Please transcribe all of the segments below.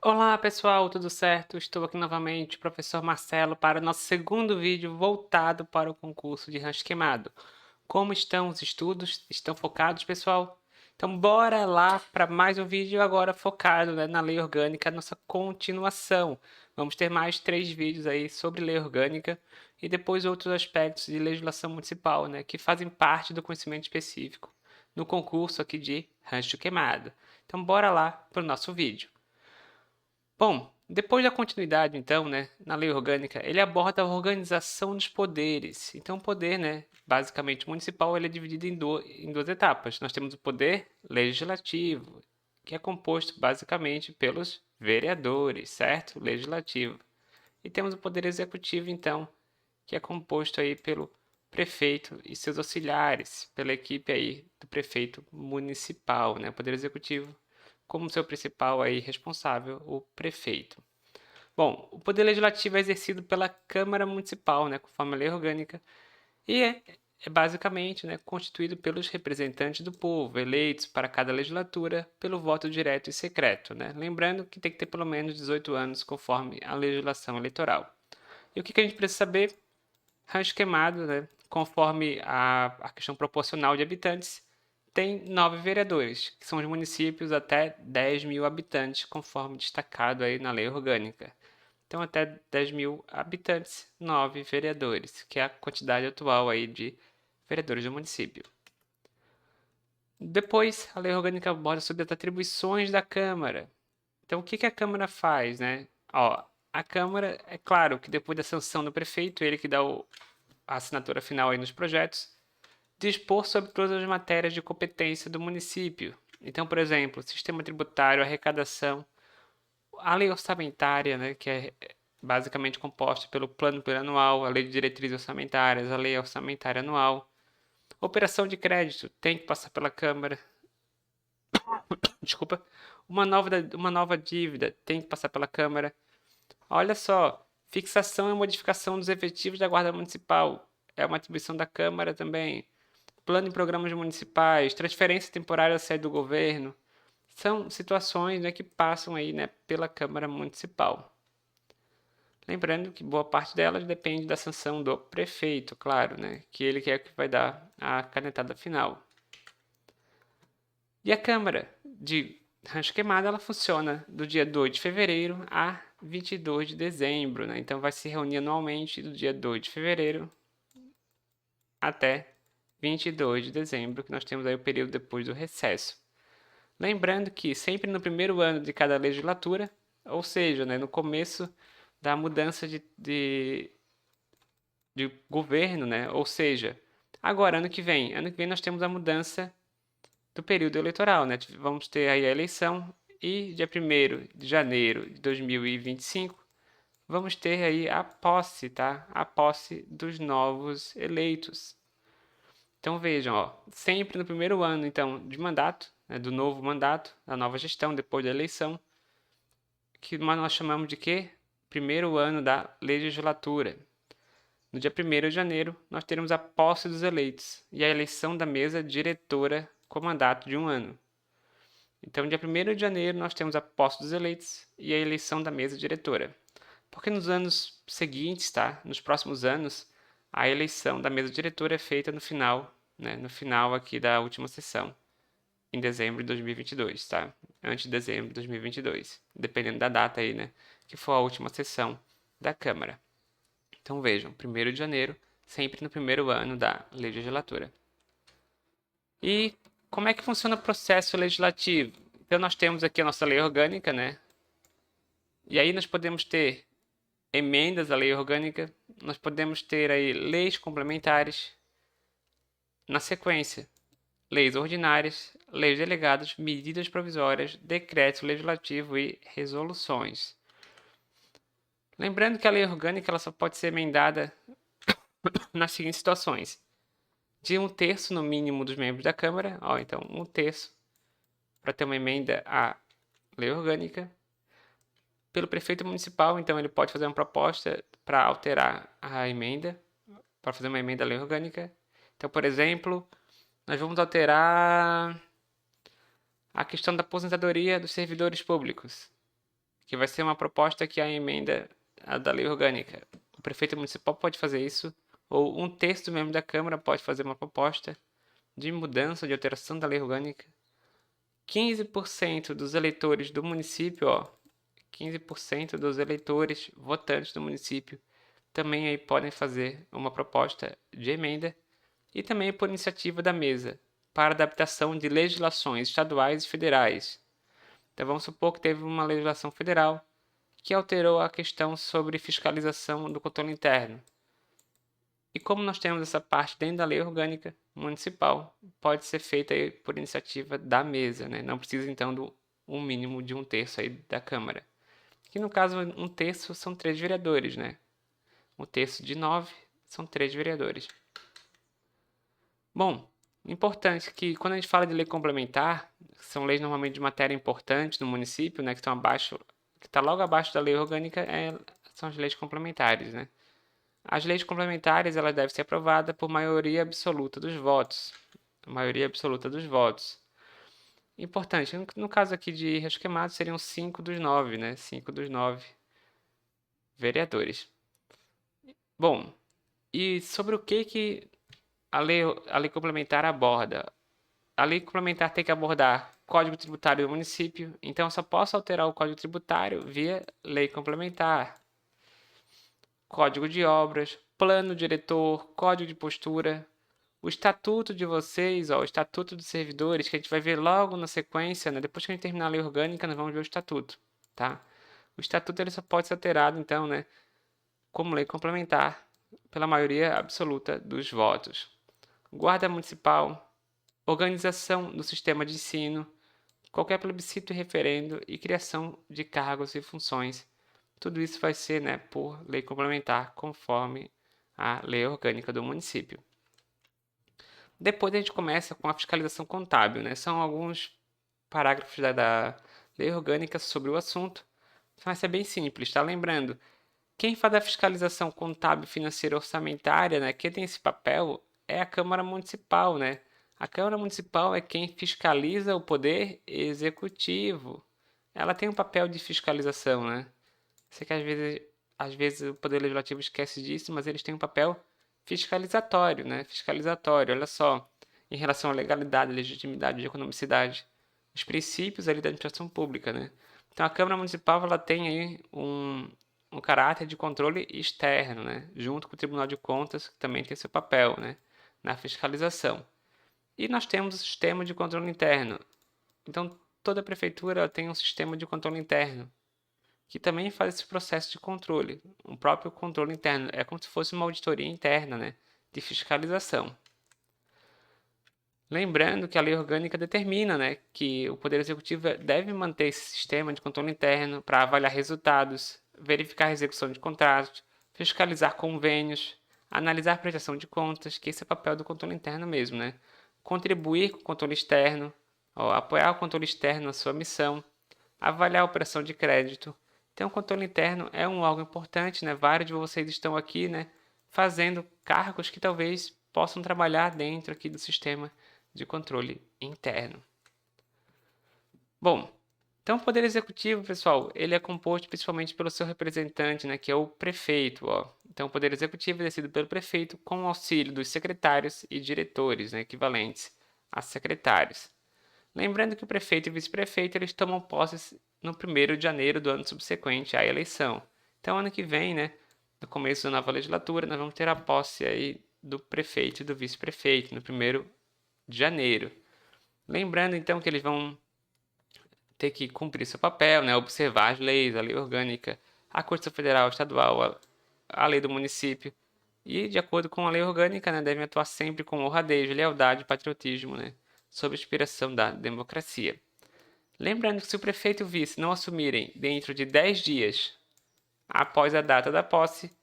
Olá pessoal, tudo certo? Estou aqui novamente, professor Marcelo, para o nosso segundo vídeo voltado para o concurso de rancho queimado. Como estão os estudos? Estão focados, pessoal? Então bora lá para mais um vídeo agora focado, na lei orgânica, nossa continuação. Vamos ter mais 3 vídeos aí sobre lei orgânica e depois outros aspectos de legislação municipal, que fazem parte do conhecimento específico no concurso aqui de rancho queimado. Então bora lá para o nosso vídeo. Bom, depois da continuidade, então, na lei orgânica, ele aborda a organização dos poderes. Então, o poder, basicamente municipal, ele é dividido em duas etapas. Nós temos o poder legislativo, que é composto basicamente pelos vereadores, certo? Legislativo. E temos o poder executivo, então, que é composto aí pelo prefeito e seus auxiliares, pela equipe aí do prefeito municipal, Poder executivo como seu principal aí responsável, o prefeito. Bom, o poder legislativo é exercido pela Câmara Municipal, conforme a lei orgânica, e é basicamente constituído pelos representantes do povo, eleitos para cada legislatura pelo voto direto e secreto. Lembrando que tem que ter pelo menos 18 anos, conforme a legislação eleitoral. E o que a gente precisa saber? Rancho Queimado, conforme a questão proporcional de habitantes, tem 9 vereadores, que são os municípios até 10 mil habitantes, conforme destacado aí na lei orgânica. Então, até 10 mil habitantes, 9 vereadores, que é a quantidade atual aí de vereadores do município. Depois, a lei orgânica aborda sobre as atribuições da Câmara. Então, o que a Câmara faz, Ó, a Câmara, é claro que depois da sanção do prefeito, ele que dá a assinatura final aí nos projetos, dispor sobre todas as matérias de competência do município. Então, por exemplo, sistema tributário, arrecadação, a lei orçamentária, que é basicamente composta pelo plano plurianual, a lei de diretrizes orçamentárias, a lei orçamentária anual. Operação de crédito tem que passar pela Câmara. Desculpa. Uma nova dívida tem que passar pela Câmara. Olha só, fixação e modificação dos efetivos da Guarda Municipal é uma atribuição da Câmara também. Plano e programas municipais, transferência temporária à sede do governo, são situações que passam aí pela Câmara Municipal. Lembrando que boa parte delas depende da sanção do prefeito, claro, que ele que é que vai dar a canetada final. E a Câmara de Rancho Queimado, ela funciona do dia 2 de fevereiro a 22 de dezembro, Então vai se reunir anualmente do dia 2 de fevereiro até 22 de dezembro, que nós temos aí o período depois do recesso. Lembrando que sempre no primeiro ano de cada legislatura, ou seja, no começo da mudança de governo, ou seja, agora ano que vem nós temos a mudança do período eleitoral, Vamos ter aí a eleição e dia 1º de janeiro de 2025 vamos ter aí a posse, tá? A posse dos novos eleitos. Então vejam, ó, sempre no primeiro ano então de mandato, do novo mandato, da nova gestão depois da eleição, que nós chamamos de quê? Primeiro ano da legislatura. No dia 1º de janeiro, nós teremos a posse dos eleitos e a eleição da mesa diretora com mandato de um ano. Então, dia 1º de janeiro, nós temos a posse dos eleitos e a eleição da mesa diretora. Porque nos anos seguintes, tá? Nos próximos anos, a eleição da mesa diretora é feita no final, no final aqui da última sessão, em dezembro de 2022, tá? Antes de dezembro de 2022, dependendo da data aí, que for a última sessão da Câmara. Então vejam, 1º de janeiro, sempre no primeiro ano da legislatura. E como é que funciona o processo legislativo? Então nós temos aqui a nossa lei orgânica, E aí nós podemos ter emendas à lei orgânica, nós podemos ter aí leis complementares, na sequência, leis ordinárias, leis delegadas, medidas provisórias, decretos legislativos e resoluções. Lembrando que a lei orgânica ela só pode ser emendada nas seguintes situações: de 1/3 no mínimo dos membros da Câmara, então 1/3 para ter uma emenda à lei orgânica. Pelo prefeito municipal, então ele pode fazer uma proposta para alterar a emenda, para fazer uma emenda à lei orgânica. Então, por exemplo, nós vamos alterar a questão da aposentadoria dos servidores públicos. que vai ser uma proposta que a emenda da lei orgânica. O prefeito municipal pode fazer isso, ou um terço do membro da Câmara pode fazer uma proposta de mudança, de alteração da lei orgânica. 15% dos eleitores do município, 15% dos eleitores votantes do município também aí podem fazer uma proposta de emenda e também por iniciativa da mesa para adaptação de legislações estaduais e federais. Então vamos supor que teve uma legislação federal que alterou a questão sobre fiscalização do controle interno. E como nós temos essa parte dentro da lei orgânica municipal, pode ser feita aí por iniciativa da mesa, né? Não precisa então do um mínimo de um terço aí da Câmara. Que no caso um terço são 3 vereadores, né? Um terço de 9 são 3 vereadores. Bom, importante que quando a gente fala de lei complementar, são leis normalmente de matéria importante no município, né? Que estão abaixo, que está logo abaixo da lei orgânica, são as leis complementares, né? As leis complementares elas devem ser aprovadas por maioria absoluta dos votos. Maioria absoluta dos votos. Importante, no caso aqui de Rios Queimados seriam 5 dos 9, né? 5 dos 9 vereadores. Bom, e sobre o que a lei complementar aborda? A lei complementar tem que abordar Código Tributário do município, então eu só posso alterar o Código Tributário via lei complementar. Código de obras, plano diretor, código de postura, o estatuto de vocês, o estatuto dos servidores, que a gente vai ver logo na sequência, né? Depois que a gente terminar a lei orgânica, nós vamos ver o estatuto, tá? O estatuto ele só pode ser alterado, então, né, como lei complementar, pela maioria absoluta dos votos. Guarda municipal, organização do sistema de ensino, qualquer plebiscito e referendo e criação de cargos e funções. Tudo isso vai ser, né, por lei complementar, conforme a lei orgânica do município. Depois a gente começa com a fiscalização contábil, né? São alguns parágrafos da lei orgânica sobre o assunto, mas é bem simples, tá? Lembrando, quem faz a fiscalização contábil, financeira e orçamentária, né? Quem tem esse papel é a Câmara Municipal, né? A Câmara Municipal é quem fiscaliza o poder executivo. Ela tem um papel de fiscalização, né? Sei que às vezes o Poder Legislativo esquece disso, mas eles têm um papel fiscalizatório, né? Fiscalizatório, olha só, em relação à legalidade, legitimidade e economicidade, os princípios ali da administração pública, né? Então a Câmara Municipal ela tem aí um caráter de controle externo, né? Junto com o Tribunal de Contas, que também tem seu papel, né? Na fiscalização. E nós temos o sistema de controle interno. Então toda prefeitura tem um sistema de controle interno que também faz esse processo de controle, um próprio controle interno. É como se fosse uma auditoria interna, né, de fiscalização. Lembrando que a lei orgânica determina, né, que o Poder Executivo deve manter esse sistema de controle interno para avaliar resultados, verificar a execução de contratos, fiscalizar convênios, analisar a prestação de contas, que esse é o papel do controle interno mesmo, né? Contribuir com o controle externo, apoiar o controle externo na sua missão, avaliar a operação de crédito. Então, o controle interno é um órgão importante, né? Vários de vocês estão aqui, né, fazendo cargos que talvez possam trabalhar dentro aqui do sistema de controle interno. Bom, então o Poder Executivo, pessoal, ele é composto principalmente pelo seu representante, né, que é o prefeito, Então, o Poder Executivo é decidido pelo prefeito com o auxílio dos secretários e diretores, né, equivalentes a secretários. Lembrando que o prefeito e o vice-prefeito eles tomam posse no 1º de janeiro do ano subsequente à eleição. Então, ano que vem, né, no começo da nova legislatura, nós vamos ter a posse aí do prefeito e do vice-prefeito no 1º de janeiro. Lembrando, então, que eles vão ter que cumprir seu papel, né, observar as leis, a lei orgânica, a Constituição Federal, Estadual, a lei do município. E, de acordo com a lei orgânica, né, devem atuar sempre com honradez, lealdade e patriotismo, né, sob a inspiração da democracia. Lembrando que se o prefeito e o vice não assumirem dentro de 10 dias após a data da posse,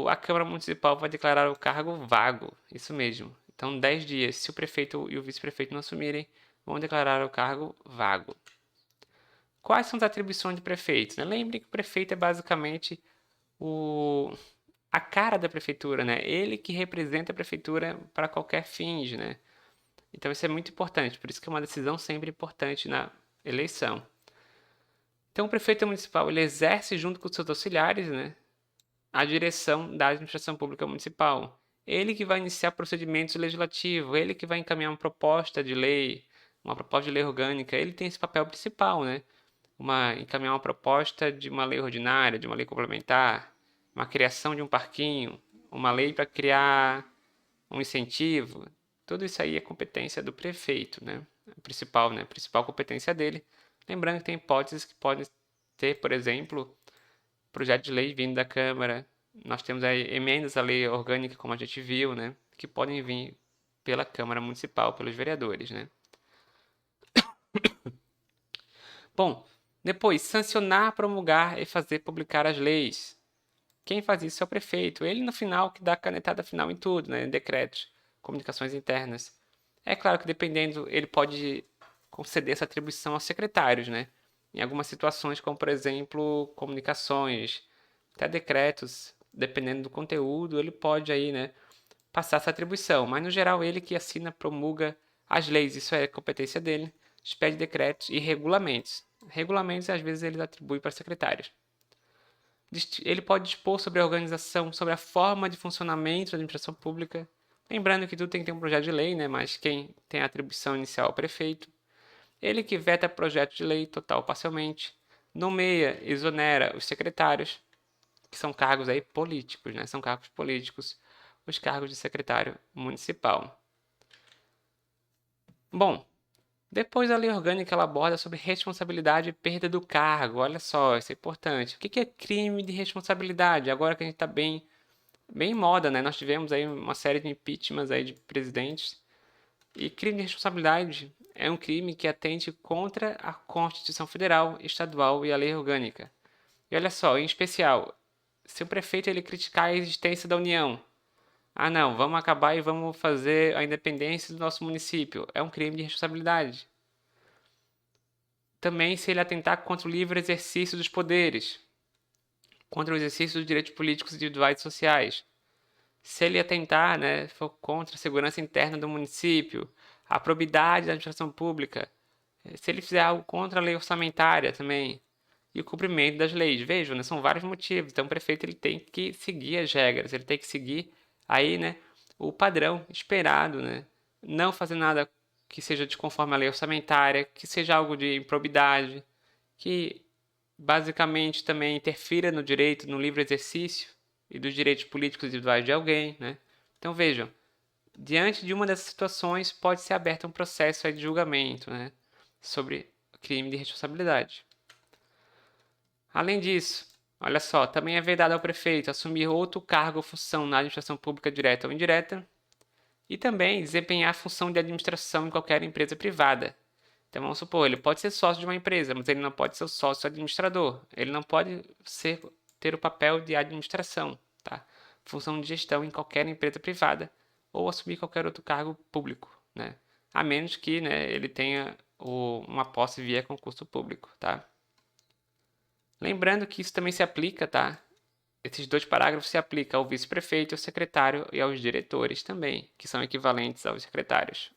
a Câmara Municipal vai declarar o cargo vago. Isso mesmo. Então, 10 dias, se o prefeito e o vice-prefeito não assumirem, vão declarar o cargo vago. Quais são as atribuições do prefeito? Lembre que o prefeito é basicamente a cara da prefeitura, né? Ele que representa a prefeitura para qualquer fins, né? Então isso é muito importante, por isso que é uma decisão sempre importante na eleição. Então, o prefeito municipal, ele exerce junto com os seus auxiliares, né, a direção da administração pública municipal. Ele que vai iniciar procedimentos legislativos, ele que vai encaminhar uma proposta de lei orgânica, ele tem esse papel principal, né? Encaminhar uma proposta de uma lei ordinária, de uma lei complementar, uma criação de um parquinho, uma lei para criar um incentivo. Tudo isso aí é competência do prefeito, né? A principal competência dele. Lembrando que tem hipóteses que podem ter, por exemplo, projeto de lei vindo da Câmara. Nós temos aí emendas à lei orgânica, como a gente viu, né? Que podem vir pela Câmara Municipal, pelos vereadores, né? Bom, depois, sancionar, promulgar e fazer publicar as leis. Quem faz isso é o prefeito. Ele, no final, que dá a canetada final em tudo, né? Em decretos, comunicações internas. É claro que, dependendo, ele pode conceder essa atribuição aos secretários, né? Em algumas situações, como, por exemplo, comunicações, até decretos, dependendo do conteúdo, ele pode aí, né, passar essa atribuição. Mas, no geral, ele que assina, promulga as leis. Isso é competência dele. Expede decretos e regulamentos. Regulamentos, às vezes, ele atribui para secretários. Ele pode dispor sobre a organização, sobre a forma de funcionamento da administração pública. Lembrando que tudo tem que ter um projeto de lei, né? Mas quem tem a atribuição inicial é o prefeito. Ele que veta projeto de lei total ou parcialmente. Nomeia, exonera os secretários, que são cargos aí políticos, né? São cargos políticos, os cargos de secretário municipal. Bom, depois a lei orgânica ela aborda sobre responsabilidade e perda do cargo. Olha só, isso é importante. O que é crime de responsabilidade? Agora que a gente está bem em moda, né? Nós tivemos aí uma série de impeachments aí de presidentes. E crime de responsabilidade é um crime que atente contra a Constituição Federal, Estadual e a lei orgânica. E olha só, em especial, se o prefeito ele criticar a existência da União, ah não, vamos acabar e vamos fazer a independência do nosso município, é um crime de responsabilidade. Também se ele atentar contra o livre exercício dos poderes, contra o exercício dos direitos políticos individuais e sociais. Se ele atentar, né, for contra a segurança interna do município, a probidade da administração pública, se ele fizer algo contra a lei orçamentária também, e o cumprimento das leis. Vejam, né, são vários motivos. Então o prefeito ele tem que seguir as regras, ele tem que seguir aí, né, o padrão esperado, né? Não fazer nada que seja desconforme a lei orçamentária, que seja algo de improbidade, que basicamente também interfira no direito, no livre exercício e dos direitos políticos individuais de alguém, né? Então vejam, diante de uma dessas situações pode ser aberto um processo aí de julgamento, né, sobre crime de responsabilidade. Além disso, olha só, também é vedado ao prefeito assumir outro cargo ou função na administração pública direta ou indireta e também desempenhar a função de administração em qualquer empresa privada. Então vamos supor, ele pode ser sócio de uma empresa, mas ele não pode ser o sócio administrador. Ele não pode ter o papel de administração, tá? Função de gestão em qualquer empresa privada ou assumir qualquer outro cargo público, né? A menos que, né, ele tenha uma posse via concurso público, tá? Lembrando que isso também se aplica, tá? Esses dois parágrafos se aplicam ao vice-prefeito, ao secretário e aos diretores também, que são equivalentes aos secretários.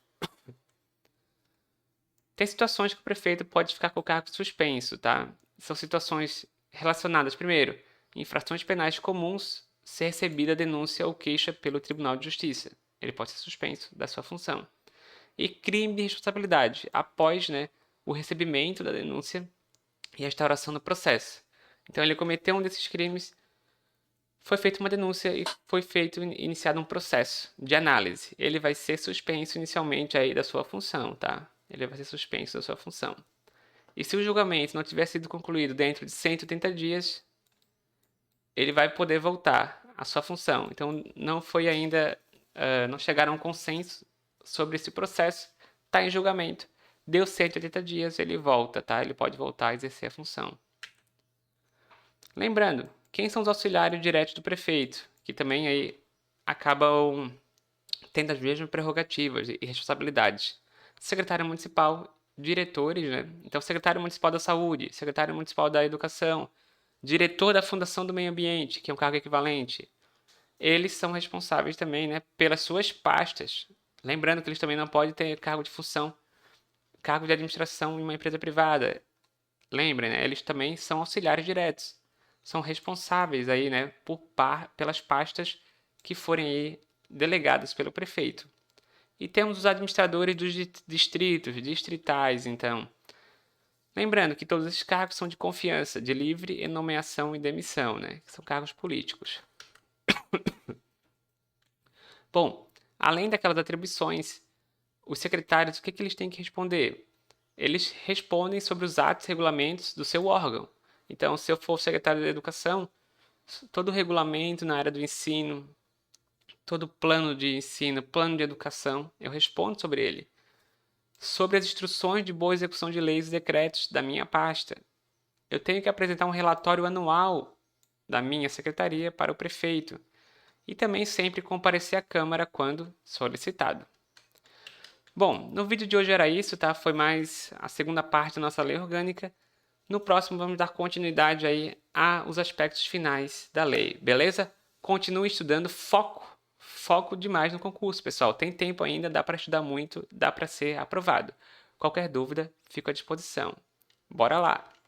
Tem situações que o prefeito pode ficar com o cargo suspenso, tá? São situações relacionadas, primeiro, infrações penais comuns ser recebida denúncia ou queixa pelo Tribunal de Justiça. Ele pode ser suspenso da sua função. E crime de responsabilidade, após, né, o recebimento da denúncia e a instauração do processo. Então ele cometeu um desses crimes, foi feita uma denúncia e foi iniciado um processo de análise. Ele vai ser suspenso inicialmente aí da sua função, tá? Ele vai ser suspenso da sua função. E se o julgamento não tiver sido concluído dentro de 180 dias, ele vai poder voltar à sua função. Então não foi ainda, não chegaram a um consenso sobre esse processo, está em julgamento. Deu 180 dias, ele volta, tá? Ele pode voltar a exercer a função. Lembrando, quem são os auxiliares diretos do prefeito, que também aí acabam tendo as mesmas prerrogativas e responsabilidades. Secretário municipal, diretores, né? Então, secretário municipal da saúde, secretário municipal da educação, diretor da Fundação do Meio Ambiente, que é um cargo equivalente. Eles são responsáveis também, né, pelas suas pastas. Lembrando que eles também não podem ter cargo de função, cargo de administração em uma empresa privada. Lembrem, né? Eles também são auxiliares diretos. São responsáveis aí, né, pelas pastas que forem aí delegadas pelo prefeito. E temos os administradores dos distritos, distritais, então. Lembrando que todos esses cargos são de confiança, de livre nomeação e demissão, né? Que são cargos políticos. Bom, além daquelas atribuições, os secretários, o que eles têm que responder? Eles respondem sobre os atos e regulamentos do seu órgão. Então, se eu for secretário da Educação, todo o regulamento na área do ensino, todo plano de ensino, plano de educação, eu respondo sobre ele. Sobre as instruções de boa execução de leis e decretos da minha pasta, eu tenho que apresentar um relatório anual da minha secretaria para o prefeito e também sempre comparecer à Câmara quando solicitado. Bom, no vídeo de hoje era isso, tá? Foi mais a segunda parte da nossa lei orgânica. No próximo vamos dar continuidade aí aos aspectos finais da lei, beleza? Continue estudando, foco demais no concurso, pessoal. Tem tempo ainda, dá para estudar muito, dá para ser aprovado. Qualquer dúvida, fico à disposição. Bora lá!